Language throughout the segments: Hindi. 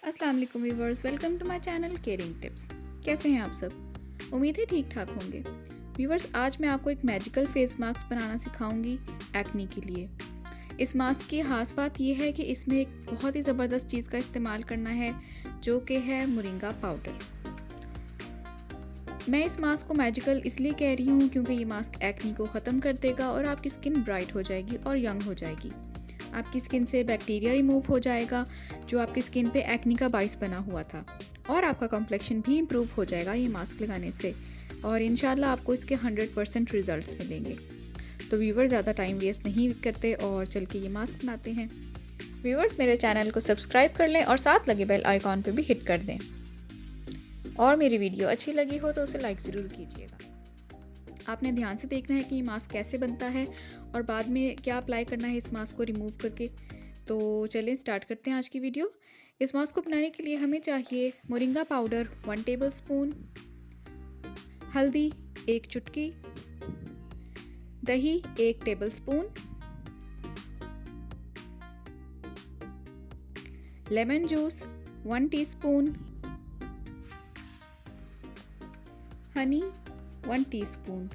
अस्सलाम वालेकुम viewers, welcome to my channel Caring Tips. कैसे हैं आप सब? उम्मीद है ठीक ठाक होंगे। व्यूवर्स, आज मैं आपको एक मैजिकल फेस मास्क बनाना सिखाऊंगी एक्ने के लिए। इस मास्क की खास बात यह है कि इसमें एक बहुत ही ज़बरदस्त चीज़ का इस्तेमाल करना है, जो कि है मोरिंगा पाउडर। मैं इस मास्क को मैजिकल इसलिए कह रही हूँ क्योंकि ये मास्क एक्ने को ख़त्म कर देगा और आपकी स्किन ब्राइट हो जाएगी और यंग हो जाएगी। आपकी स्किन से बैक्टीरिया रिमूव हो जाएगा जो आपकी स्किन पे एक्ने का बाइस बना हुआ था, और आपका कॉम्प्लेक्शन भी इम्प्रूव हो जाएगा ये मास्क लगाने से, और इंशाल्लाह आपको इसके 100% रिजल्ट्स मिलेंगे। तो व्यूवर, ज़्यादा टाइम वेस्ट नहीं करते और चल के ये मास्क बनाते हैं। व्यूवर्स, मेरे चैनल को सब्सक्राइब कर लें और साथ लगे बेल आइकॉन पे भी हिट कर दें, और मेरी वीडियो अच्छी लगी हो तो उसे लाइक ज़रूर कीजिएगा। आपने ध्यान से देखना है कि ये मास्क कैसे बनता है और बाद में क्या अप्लाई करना है इस मास्क को रिमूव करके। तो चलें स्टार्ट करते हैं आज की वीडियो। इस मास्क को बनाने के लिए हमें चाहिए मोरिंगा पाउडर 1 टेबलस्पून, हल्दी 1 चुटकी, दही 1 tablespoon, lemon juice 1 teaspoon, honey 1 teaspoon.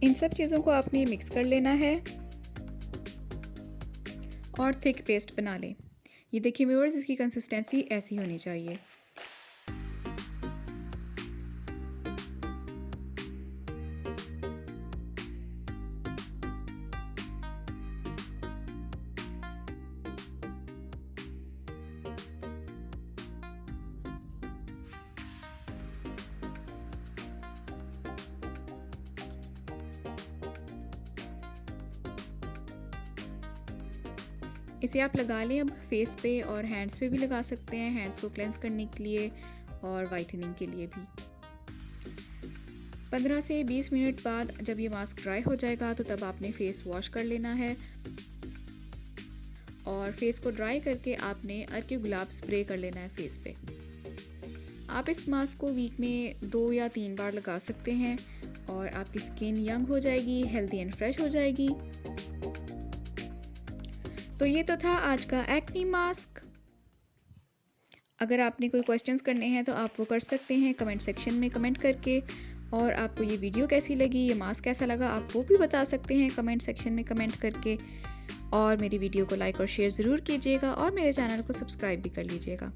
इन सब चीज़ों को आपने मिक्स कर लेना है और थिक पेस्ट बना लें। ये देखिए व्यूअर्स, इसकी कंसिस्टेंसी ऐसी होनी चाहिए। इसे आप लगा लें अब फेस पे, और हैंड्स पे भी लगा सकते हैं, हैंड्स को क्लेंस करने के लिए और वाइटनिंग के लिए भी। 15 से 20 मिनट बाद जब ये मास्क ड्राई हो जाएगा तो तब आपने फेस वॉश कर लेना है, और फेस को ड्राई करके आपने अर्की गुलाब स्प्रे कर लेना है फेस पे। आप इस मास्क को वीक में 2 या 3 बार लगा सकते हैं और आपकी स्किन यंग हो जाएगी, हेल्दी एंड फ्रेश हो जाएगी। तो ये तो था आज का एक्ने मास्क। अगर आपने कोई क्वेश्चंस करने हैं तो आप वो कर सकते हैं कमेंट सेक्शन में कमेंट करके, और आपको ये वीडियो कैसी लगी, ये मास्क कैसा लगा, आप वो भी बता सकते हैं कमेंट सेक्शन में कमेंट करके। और मेरी वीडियो को लाइक और शेयर ज़रूर कीजिएगा और मेरे चैनल को सब्सक्राइब भी कर लीजिएगा।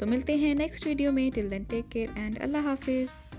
तो मिलते हैं नेक्स्ट वीडियो में। Till then take care and अल्लाह हाफिज़।